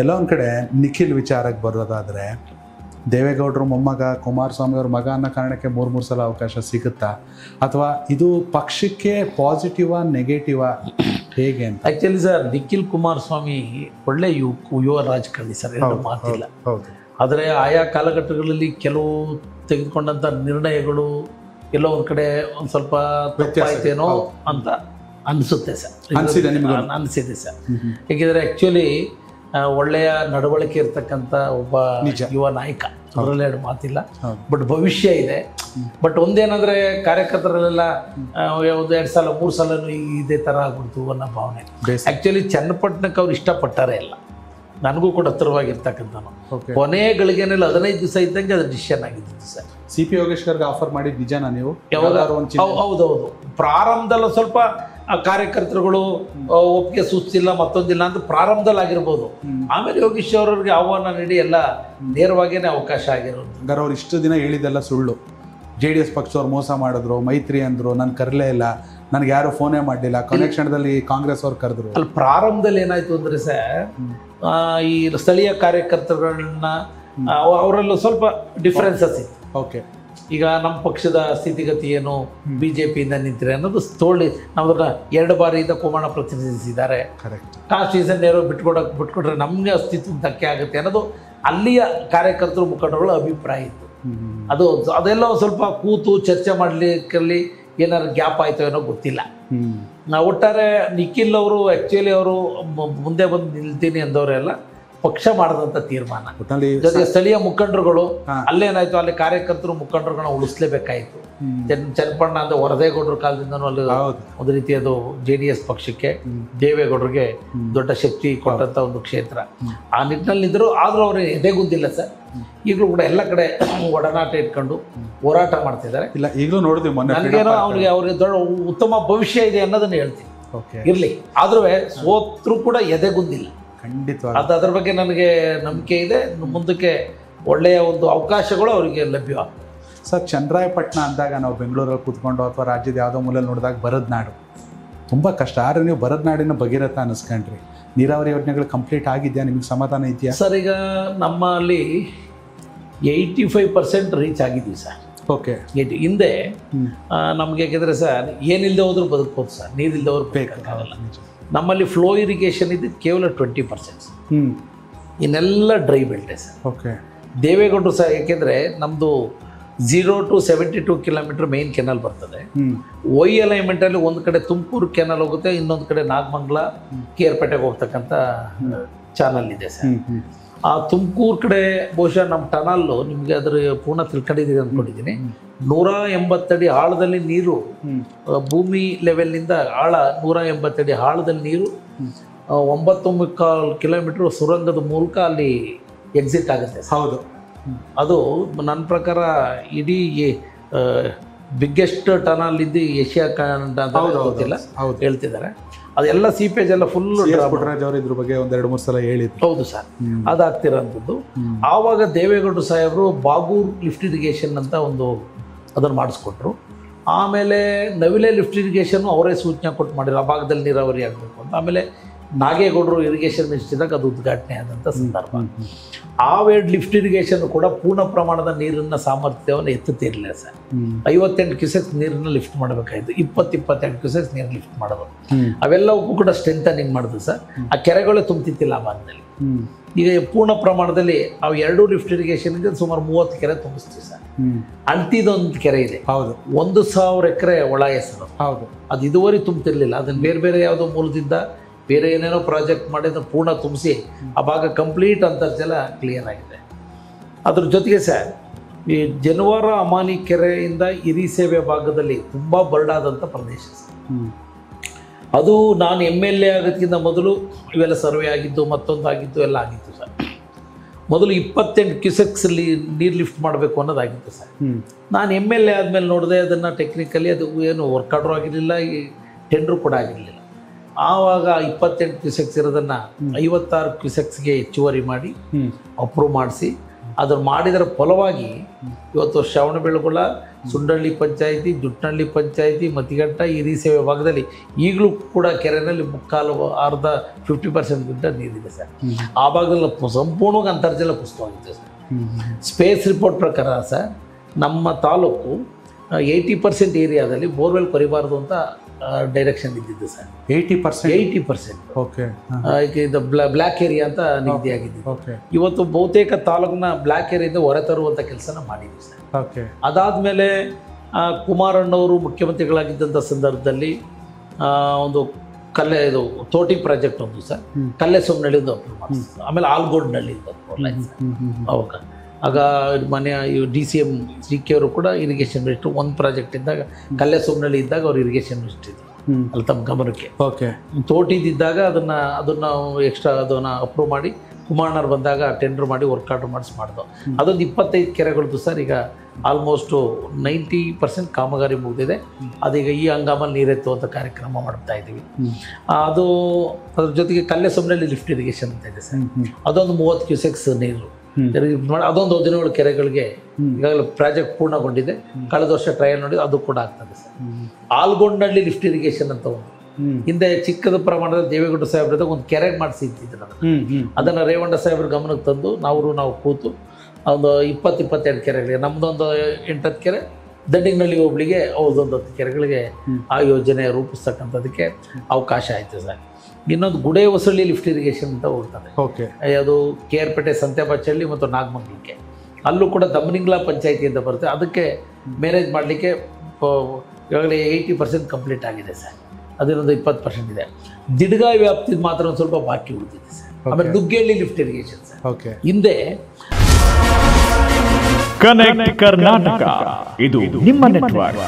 ಎಲ್ಲ ಒಂದು ಕಡೆ ನಿಖಿಲ್ ವಿಚಾರಕ್ಕೆ ಬರೋದಾದರೆ ದೇವೇಗೌಡರು ಮೊಮ್ಮಗ, ಕುಮಾರಸ್ವಾಮಿ ಅವ್ರ ಮಗ ಅನ್ನೋ ಕಾರಣಕ್ಕೆ ಮೂರು ಸಲ ಅವಕಾಶ ಸಿಗುತ್ತಾ, ಅಥವಾ ಇದು ಪಕ್ಷಕ್ಕೆ ಪಾಸಿಟಿವಾ ನೆಗೆಟಿವಾ ಹೇಗೆ ಅಂತ? ಆ್ಯಕ್ಚುಲಿ ಸರ್, ನಿಖಿಲ್ ಕುಮಾರಸ್ವಾಮಿ ಒಳ್ಳೆ ಯುವ ರಾಜಕಾರಣಿ ಸರ್, ಎರಡು ಮಾತಿಲ್ಲ. ಆದರೆ ಆಯಾ ಕಾಲಘಟ್ಟಗಳಲ್ಲಿ ಕೆಲವು ತೆಗೆದುಕೊಂಡಂಥ ನಿರ್ಣಯಗಳು ಎಲ್ಲೋ ಒಂದು ಕಡೆ ಒಂದು ಸ್ವಲ್ಪ ತಪ್ಪಾಯ್ತೇನೋ ಅಂತ ಅನಿಸುತ್ತೆ ಸರ್, ಅನಿಸಿದೆ ಸರ್. ಏಕೆಂದರೆ ಆ್ಯಕ್ಚುಲಿ ಒಳ್ಳೆಯ ನಡವಳಿಕೆ ಇರ್ತಕ್ಕಂಥ ಒಬ್ಬ ಯುವ ನಾಯಕ, ಅದರಲ್ಲಿ ಎರಡು ಮಾತಿಲ್ಲ. ಬಟ್ ಭವಿಷ್ಯ ಇದೆ. ಬಟ್ ಒಂದೇನಂದರೆ ಕಾರ್ಯಕರ್ತರಲ್ಲೆಲ್ಲ ಒಂದು 2 ಸಲ 3 ಸಲನೂ ಇದೇ ಥರ ಆಗ್ಬಿಡ್ತು ಅನ್ನೋ ಭಾವನೆ. ಆ್ಯಕ್ಚುಲಿ ಚನ್ನಪಟ್ಟಣಕ್ಕೆ ಅವ್ರು ಇಷ್ಟಪಟ್ಟಾರೆ ಇಲ್ಲ, ನನಗೂ ಕೂಡ ಹತ್ತಿರವಾಗಿರ್ತಕ್ಕಂಥನು. ಕೊನೆ ಗಳಿಗೆನಲ್ಲಿ 15 ದಿವಸ ಇದ್ದಂಗೆ ಅದು ಡಿಸಿಷನ್ ಆಗಿದ್ದು ಸರ್. ಸಿ ಪಿ ಯೋಗೇಶ್ವರ್ಗೆ ಆಫರ್ ಮಾಡಿದ್ದು ನಿಜನಾ ನೀವು? ಹೌದೌದು. ಪ್ರಾರಂಭದಲ್ಲಿ ಸ್ವಲ್ಪ ಕಾರ್ಯಕರ್ತರುಗಳು ಒಪ್ಪಿಗೆ ಸೂಚಿಸಿಲ್ಲ, ಮತ್ತೊಂದಿಲ್ಲ ಅಂತ ಪ್ರಾರಂಭದಲ್ಲಿ ಆಗಿರ್ಬೋದು. ಆಮೇಲೆ ಯೋಗೇಶ್ವರ್ ಅವ್ರಿಗೆ ಆಹ್ವಾನ ನೀಡಿ ಎಲ್ಲ ನೇರವಾಗೇನೆ ಅವಕಾಶ ಆಗಿರೋದು. ಹಂಗಾರೆ ಅವ್ರು ಇಷ್ಟು ದಿನ ಹೇಳಿದ್ದೆಲ್ಲ ಸುಳ್ಳು. JDS ಪಕ್ಷದವ್ರು ಮೋಸ ಮಾಡಿದ್ರು, ಮೈತ್ರಿ ಅಂದರು, ನಾನು ಕರಲೇ ಇಲ್ಲ, ನನಗೆ ಯಾರು ಫೋನೇ ಮಾಡಲಿಲ್ಲ, ಕನೆಕ್ಷನ್ದಲ್ಲಿ ಕಾಂಗ್ರೆಸ್ ಅವ್ರು ಕರೆದ್ರು. ಅಲ್ಲಿ ಪ್ರಾರಂಭದಲ್ಲಿ ಏನಾಯಿತು ಅಂದರೆ ಸರ್, ಈ ಸ್ಥಳೀಯ ಕಾರ್ಯಕರ್ತರುಗಳನ್ನ ಅವರಲ್ಲೂ ಸ್ವಲ್ಪ ಡಿಫ್ರೆನ್ಸಸ್ ಇತ್ತು. ಓಕೆ, ಈಗ ನಮ್ಮ ಪಕ್ಷದ ಸ್ಥಿತಿಗತಿ ಏನು, BJPಯಿಂದ ನಿಂತಿರೆ ಅನ್ನೋದು ತೋಳಿ ನಮ್ಮದನ್ನ 2 ಬಾರಿಯಿಂದ ಕುಮಾರ ಪ್ರತಿನಿಧಿಸಿದ್ದಾರೆ. ಕಾನ್ಸ್ಟಿಟ್ಯೂಷನ್ ನೇರು ಬಿಟ್ಕೊಟ್ರೆ ನಮಗೆ ಅಸ್ತಿತ್ವಕ್ಕೆ ಧಕ್ಕೆ ಆಗುತ್ತೆ ಅನ್ನೋದು ಅಲ್ಲಿಯ ಕಾರ್ಯಕರ್ತರು ಮುಖಂಡರುಗಳ ಅಭಿಪ್ರಾಯ ಇತ್ತು. ಅದೆಲ್ಲ ಸ್ವಲ್ಪ ಕೂತು ಚರ್ಚೆ ಮಾಡಲಿಕ್ಕಲ್ಲಿ ಏನಾದ್ರು ಗ್ಯಾಪ್ ಆಯಿತೋ ಏನೋ ಗೊತ್ತಿಲ್ಲ. ಒಟ್ಟಾರೆ ನಿಖಿಲ್ ಅವರು ಆ್ಯಕ್ಚುಲಿ ಅವರು ಮುಂದೆ ಬಂದು ನಿಲ್ತೀನಿ ಅಂದವರೆಲ್ಲ ಪಕ್ಷ ಮಾಡಿದಂಥ ತೀರ್ಮಾನ. ಜೊತೆಗೆ ಸ್ಥಳೀಯ ಮುಖಂಡರುಗಳು ಅಲ್ಲೇನಾಯ್ತು, ಅಲ್ಲಿ ಕಾರ್ಯಕರ್ತರು ಮುಖಂಡರುಗಳನ್ನ ಉಳಿಸ್ಲೇಬೇಕಾಯಿತು. ಚನ್ನಪಣ್ಣ ಅಂದರೆ ವರದೇಗೌಡರ ಕಾಲದಿಂದನೂ ಅಲ್ಲಿ ಒಂದು ರೀತಿ ಅದು JDS ಪಕ್ಷಕ್ಕೆ ದೇವೇಗೌಡರಿಗೆ ದೊಡ್ಡ ಶಕ್ತಿ ಕೊಟ್ಟಂಥ ಒಂದು ಕ್ಷೇತ್ರ. ಆ ನಿಟ್ಟಿನಲ್ಲಿ ನಿಂತರು. ಆದರೂ ಅವರು ಎದೆಗುಂದಿಲ್ಲ ಸರ್. ಈಗಲೂ ಕೂಡ ಎಲ್ಲ ಕಡೆ ಒಡನಾಟ ಇಟ್ಕೊಂಡು ಹೋರಾಟ ಮಾಡ್ತಿದ್ದಾರೆ. ಇಲ್ಲ, ಈಗಲೂ ನೋಡಿದ್ವಿ ಮೊನ್ನೆ. ನನಗೇನೋ ಅವ್ರಿಗೆ ದೊಡ್ಡ ಉತ್ತಮ ಭವಿಷ್ಯ ಇದೆ ಅನ್ನೋದನ್ನು ಹೇಳ್ತೀನಿ. ಇರಲಿ, ಆದ್ರೂ ಸೋತ್ರೂ ಕೂಡ ಎದೆಗುಂದಿಲ್ಲ. ಖಂಡಿತವಾಗಿ ಅದ್ರ ಬಗ್ಗೆ ನನಗೆ ನಂಬಿಕೆ ಇದೆ. ಮುಂದಕ್ಕೆ ಒಳ್ಳೆಯ ಒಂದು ಅವಕಾಶಗಳು ಅವರಿಗೆ ಲಭ್ಯವಾಗ್ತದೆ ಸರ್. ಚನ್ನರಾಯಪಟ್ಟಣ ಅಂದಾಗ ನಾವು ಬೆಂಗಳೂರಲ್ಲಿ ಕೂತ್ಕೊಂಡು ಅಥವಾ ರಾಜ್ಯದ ಯಾವುದೋ ಮೂಲೆಯಲ್ಲಿ ನೋಡಿದಾಗ ಬರದ ನಾಡು ತುಂಬ ಕಷ್ಟ. ಆದರೆ ನೀವು ಬರದ ನಾಡಿನ ಭಗೀರಥ ಅನ್ನಿಸ್ಕೊಂಡ್ರಿ. ನೀರಾವರಿ ಯೋಜನೆಗಳು ಕಂಪ್ಲೀಟ್ ಆಗಿದೆಯಾ? ನಿಮಗೆ ಸಮಾಧಾನ ಇದೆಯಾ ಸರ್? ಈಗ ನಮ್ಮಲ್ಲಿ 85% ರೀಚ್ ಆಗಿದ್ದೀವಿ ಸರ್. ಓಕೆ. ಹಿಂದೆ ನಮಗೆ ಯಾಕೆಂದರೆ ಸರ್, ಏನಿಲ್ಲದೆ ಹೋದ್ರೂ ಬದುಕ್ಬೋದು ಸರ್, ನೀರಿಲ್ಲದೆ ಹೋದ್ರೂ ಬೇಕಾಗಲ್ಲ. ನಮ್ಮಲ್ಲಿ ಫ್ಲೋ ಇರಿಗೇಷನ್ ಇದು ಕೇವಲ 20%. ಇನ್ನೆಲ್ಲ ಡ್ರೈ ಬೆಲ್ಟೆ ಸರ್. ಓಕೆ. ದೇವೇಗೌಡರು ಸಹ, ಏಕೆಂದರೆ ನಮ್ಮದು 0 to 72 ಕಿಲೋಮೀಟರ್ ಮೇನ್ ಕೆನಲ್ ಬರ್ತದೆ. ವೈ ಅಲೈನ್ಮೆಂಟಲ್ಲಿ ಒಂದು ಕಡೆ ತುಮಕೂರು ಕೆನಲ್ ಹೋಗುತ್ತೆ, ಇನ್ನೊಂದು ಕಡೆ ನಾಗಮಂಗಲ ಕೇರ್ಪೇಟೆಗೆ ಹೋಗ್ತಕ್ಕಂಥ ಚಾನಲ್ ಇದೆ ಸರ್. ಆ ತುಮಕೂರು ಕಡೆ ಬಹುಶಃ ನಮ್ಮ ಟನಲ್ಲು ನಿಮಗೆ ಅದರ ಪೂರ್ಣ ತಿಳ್ಕೊಂಡಿದ್ದೀರಿ ಅಂದ್ಕೊಂಡಿದ್ದೀನಿ. 180 ಅಡಿ ಆಳದಲ್ಲಿ ನೀರು, ಭೂಮಿ ಲೆವೆಲ್ನಿಂದ ಆಳ 180 ಅಡಿ ಆಳದಲ್ಲಿ ನೀರು 9.25 ಕಿಲೋಮೀಟ್ರ್ ಸುರಂಗದ ಮೂಲಕ ಅಲ್ಲಿ ಎಕ್ಸಿಟ್ ಆಗುತ್ತೆ. ಹೌದು. ಅದು ನನ್ನ ಪ್ರಕಾರ ಇಡೀ ಬಿಗ್ಗೆಸ್ಟ್ ಟನಲ್ ಇದ್ದು ಏಷ್ಯಾ ಖಂಡ ಅಂತ ಗೊತ್ತಿಲ್ಲ ಹೇಳ್ತಿದ್ದಾರೆ. ಅದೆಲ್ಲ ಸೀಪೇಜ್ ಎಲ್ಲ ಫುಲ್ ಇದ್ರ ಬಗ್ಗೆ 2-3 ಸಲ ಹೇಳಿದ್ರು. ಹೌದು ಸರ್, ಅದಾಗ್ತಿರೋಂಥದ್ದು. ಆವಾಗ ದೇವೇಗೌಡರು ಸಾಹೇಬರು ಬಾಗೂರ್ ಲಿಫ್ಟ್ ಇರಿಗೇಷನ್ ಅಂತ ಒಂದು ಅದನ್ನು ಮಾಡಿಸ್ಕೊಟ್ರು. ಆಮೇಲೆ ನವಿಲೆ ಲಿಫ್ಟ್ ಇರಿಗೇಷನ್ನು ಅವರೇ ಸೂಚನೆ ಕೊಟ್ಟು ಮಾಡಿದ್ರು, ಆ ಭಾಗದಲ್ಲಿ ನೀರಾವರಿ ಆಗಬೇಕು ಅಂತ. ಆಮೇಲೆ ನಾಗೇಗೌಡರು ಇರಿಗೇಷನ್ ಮಿನಿಸ್ಟ್ರಿದಾಗ ಅದು ಉದ್ಘಾಟನೆ ಆದಂಥ ಸಂದರ್ಭ. ಆ ಲಿಫ್ಟ್ ಇರಿಗೇಷನ್ ಕೂಡ ಪೂರ್ಣ ಪ್ರಮಾಣದ ನೀರಿನ ಸಾಮರ್ಥ್ಯವನ್ನು ಎತ್ತುತ್ತಿರಲಿಲ್ಲ ಸರ್. 58 ಕ್ಯೂಸೆಕ್ಸ್ ನೀರನ್ನು ಲಿಫ್ಟ್ ಮಾಡಬೇಕಾಯಿತು. 22 ಕ್ಯೂಸೆಕ್ಸ್ ನೀರು ಲಿಫ್ಟ್ ಮಾಡೋದು. ಅವೆಲ್ಲವಕ್ಕೂ ಕೂಡ ಸ್ಟ್ರೆಂಥನಿಂಗ್ ಮಾಡಿದ್ರು ಸರ್. ಆ ಕೆರೆಗಳೇ ತುಂಬ್ತಿತ್ತಿಲ್ಲ ಆ ಭಾಗದಲ್ಲಿ. ಈಗ ಪೂರ್ಣ ಪ್ರಮಾಣದಲ್ಲಿ ಅವು 2 ಲಿಫ್ಟ್ ಇರಿಗೇಷನ್ಗೆ ಸುಮಾರು 30 ಕೆರೆ ತುಂಬಿಸ್ತೀವಿ ಸರ್. ಅಂಟಿದೊಂದು ಕೆರೆ ಇದೆ. ಹೌದು. 1000 ಎಕರೆ ಒಳ ಹೆಸರು. ಹೌದು. ಅದು ಇದುವರೆಗೆ ತುಂಬ್ತಿರ್ಲಿಲ್ಲ. ಅದನ್ನು ಬೇರೆ ಬೇರೆ ಯಾವುದೋ ಮೂಲದಿಂದ ಬೇರೆ ಏನೇನೋ ಪ್ರಾಜೆಕ್ಟ್ ಮಾಡಿ ಅದನ್ನು ಪೂರ್ಣ ತುಂಬಿಸಿ ಆ ಭಾಗ ಕಂಪ್ಲೀಟ್ ಅಂತರ್ಜಲ ಕ್ಲಿಯರ್ ಆಗಿದೆ. ಅದ್ರ ಜೊತೆಗೆ ಸರ್, ಈ ಜನವಾರ ಅಮಾನಿ ಕೆರೆಯಿಂದ ಹಿರಿಸೇವೆ ಭಾಗದಲ್ಲಿ ತುಂಬ ಬರಡಾದಂಥ ಪ್ರದೇಶ ಸರ್. ಅದು ನಾನು MLA ಆಗೋದಕ್ಕಿಂತ ಮೊದಲು ಇವೆಲ್ಲ ಸರ್ವೆ ಆಗಿದ್ದು, ಮತ್ತೊಂದು ಆಗಿದ್ದು ಎಲ್ಲ ಆಗಿತ್ತು ಸರ್. ಮೊದಲು 28 ಕ್ಯೂಸೆಕ್ಸಲ್ಲಿ ನೀರು ಲಿಫ್ಟ್ ಮಾಡಬೇಕು ಅನ್ನೋದಾಗಿತ್ತು ಸರ್. ನಾನು MLA ಆದಮೇಲೆ ನೋಡಿದೆ, ಅದನ್ನು ಟೆಕ್ನಿಕಲಿ ಅದು ಏನು ವರ್ಕೌಟ್ರು ಆಗಿರಲಿಲ್ಲ, ಈ ಟೆಂಡ್ರು ಕೂಡ ಆಗಿರಲಿಲ್ಲ. ಆವಾಗ 28 ಕ್ಯೂಸೆಕ್ಸ್ ಇರೋದನ್ನು 56 ಕ್ಯೂಸೆಕ್ಸ್ಗೆ ಹೆಚ್ಚುವರಿ ಮಾಡಿ ಅಪ್ರೂವ್ ಮಾಡಿಸಿ ಅದನ್ನು ಮಾಡಿದರ ಫಲವಾಗಿ ಇವತ್ತು ಶ್ರವಣಬೆಳಗೊಳ ಸುಂಡಳ್ಳಿ ಪಂಚಾಯಿತಿ, ಜುಟ್ನಳ್ಳಿ ಪಂಚಾಯಿತಿ, ಮತಿಘಟ್ಟ, ಹಿರಿಸೇವೆ ಭಾಗದಲ್ಲಿ ಈಗಲೂ ಕೂಡ ಕೆರೆಯಲ್ಲಿ ಮುಕ್ಕಾಲು ಅರ್ಧ 50% ನೀರಿದೆ ಸರ್. ಆ ಭಾಗದಲ್ಲಿ ಸಂಪೂರ್ಣವಾಗಿ ಅಂತರ್ಜಲ ಕುಸಿತವಾಗಿದೆ ಸರ್. ಸ್ಪೇಸ್ ರಿಪೋರ್ಟ್ ಪ್ರಕಾರ ಸರ್ ನಮ್ಮ ತಾಲೂಕು 80% ಏರಿಯಾದಲ್ಲಿ ಬೋರ್ವೆಲ್ ಕೊರಿಬಾರ್ದು ಅಂತ ಡೈರೆಕ್ಷನ್ ಇದ್ದಿದ್ದು ಸರ್. 80%. ಓಕೆ. ಇದು ಬ್ಲ್ಯಾಕ್ ಏರಿಯಾ ಅಂತ ನಿಗದಿಯಾಗಿದ್ದು. ಓಕೆ. ಇವತ್ತು ಬಹುತೇಕ ತಾಲೂಕಿನ ಬ್ಲ್ಯಾಕ್ ಏರಿಯಿಂದ ಹೊರ ತರುವಂಥ ಕೆಲಸನ ಮಾಡಿದ್ವಿ ಸರ್. ಓಕೆ. ಅದಾದಮೇಲೆ ಕುಮಾರಣ್ಣವರು ಮುಖ್ಯಮಂತ್ರಿಗಳಾಗಿದ್ದಂಥ ಸಂದರ್ಭದಲ್ಲಿ ಒಂದು ಇದು ತೋಟಿ ಪ್ರಾಜೆಕ್ಟ್ ಒಂದು ಸರ್, ಕಲ್ಲೆ ಸೊಮ್ಮನಹಳ್ಳಿಯಿಂದ ಅಪ್ರೂವ್ ಮಾಡಿದ್ರು. ಆಮೇಲೆ ಆಲ್ಗೋಡ್ನಳ್ಳಿಯಿಂದ ಅವಾಗ ಆಗ ಮನೆಯ DCM CK ಅವರು ಕೂಡ ಇರಿಗೇಷನ್ ಮಿನಿಸ್ಟ್ರು ಒಂದು ಪ್ರಾಜೆಕ್ಟ್ ಇದ್ದಾಗ, ಕಲ್ಲೆ ಸೊಮ್ಮನಹಳ್ಳಿ ಇದ್ದಾಗ ಅವ್ರು ಇರಿಗೇಷನ್ ಮಿನಿಸ್ಟ್ರ್ ಇದ್ರು ಅಲ್ಲಿ ತಮ್ಮ ಗಮನಕ್ಕೆ. ಓಕೆ. ತೋಟಿದ್ದಾಗ ಅದನ್ನು ಎಕ್ಸ್ಟ್ರಾ ಅದನ್ನು ಅಪ್ರೂವ್ ಮಾಡಿ ಕುಮಾರಣ್ಣವ್ರು ಬಂದಾಗ ಟೆಂಡರ್ ಮಾಡಿ ವರ್ಕ್ ಆರ್ಡರ್ ಮಾಡಿದೋ. ಅದೊಂದು 25 ಕೆರೆಗಳದ್ದು ಸರ್. ಈಗ ಆಲ್ಮೋಸ್ಟು 90% ಕಾಮಗಾರಿ ಮುಗಿದಿದೆ. ಅದೀಗ ಈ ಹಂಗಾಮಲ್ಲಿ ನೀರೆತ್ತುವಂಥ ಕಾರ್ಯಕ್ರಮ ಮಾಡ್ತಾ ಇದ್ದೀವಿ. ಅದ್ರ ಜೊತೆಗೆ ಕಲ್ಲೆ ಸೊಮ್ಮನಹಳ್ಳಿ ಲಿಫ್ಟ್ ಇರಿಗೇಷನ್ ಅಂತ ಇದೆ ಸರ್. ಅದೊಂದು 30 ಕ್ಯೂಸೆಕ್ಸ್ ನೀರು ಅದೊಂದು 17 ಕೆರೆಗಳಿಗೆ ಈಗಾಗಲೇ ಪ್ರಾಜೆಕ್ಟ್ ಪೂರ್ಣಗೊಂಡಿದೆ. ಕಳೆದ ವರ್ಷ ಟ್ರಯಲ್ ನೋಡಿ ಅದು ಕೂಡ ಆಗ್ತದೆ ಸರ್. ಆಲ್ಗೊಂಡಳ್ಳಿ ಲಿಫ್ಟ್ ಇರಿಗೇಷನ್ ಅಂತ ಒಂದು ಹಿಂದೆ ಚಿಕ್ಕದ ಪ್ರಮಾಣದಲ್ಲಿ ದೇವೇಗೌಡ ಸಾಹೇಬ್ರದ ಒಂದು ಕೆರೆ ಮಾಡಿಸಿದ್ರು. ಅದನ್ನು ರೇವಣ್ಣ ಸಾಹೇಬ್ರ ಗಮನಕ್ಕೆ ತಂದು ನಾವು ಕೂತು ಒಂದು 20-22 ಕೆರೆಗಳಿಗೆ, ನಮ್ಮದೊಂದು 8-10 ಕೆರೆ, ದಂಡಿನಹಳ್ಳಿ ಹೋಬಳಿಗೆ ಅವ್ರದ್ದೊಂದು 10 ಕೆರೆಗಳಿಗೆ ಆ ಯೋಜನೆ ರೂಪಿಸ್ತಕ್ಕಂಥದ್ದಕ್ಕೆ ಅವಕಾಶ ಆಯಿತು ಸರ್. ಇನ್ನೊಂದು ಗುಡೆ ಹೊಸಳ್ಳಿ ಲಿಫ್ಟ್ ಇರಿಗೇಷನ್ ಅಂತ ಹೋಗ್ತದೆ. ಓಕೆ. ಅದು KR ಪೇಟೆ, ಸಂತೆಬಾಚಹಳ್ಳಿ ಮತ್ತು ನಾಗಮಂಗಲಕ್ಕೆ. ಅಲ್ಲೂ ಕೂಡ ದಮನಿಂಗ್ಲಾ ಪಂಚಾಯಿತಿ ಅಂತ ಬರುತ್ತೆ. ಅದಕ್ಕೆ ಮ್ಯಾನೇಜ್ ಮಾಡಲಿಕ್ಕೆ ಈಗಾಗಲೇ 80% ಕಂಪ್ಲೀಟ್ ಆಗಿದೆ ಸರ್. ಅದನ್ನೊಂದು 20% ಇದೆ. ದಿಡ್ಗಾಯಿ ವ್ಯಾಪ್ತಿದ ಮಾತ್ರ ಒಂದು ಸ್ವಲ್ಪ ಬಾಕಿ ಉಳಿದಿದೆ ಸರ್. ಆಮೇಲೆ Nuggehalli lift irrigation sir. Okay. ಹಿಂದೆ ಕನೆಕ್ಟ್ ಕರ್ನಾಟಕ ಇದು ನಿಮ್ಮ ನೆಟ್ವರ್ಕ್.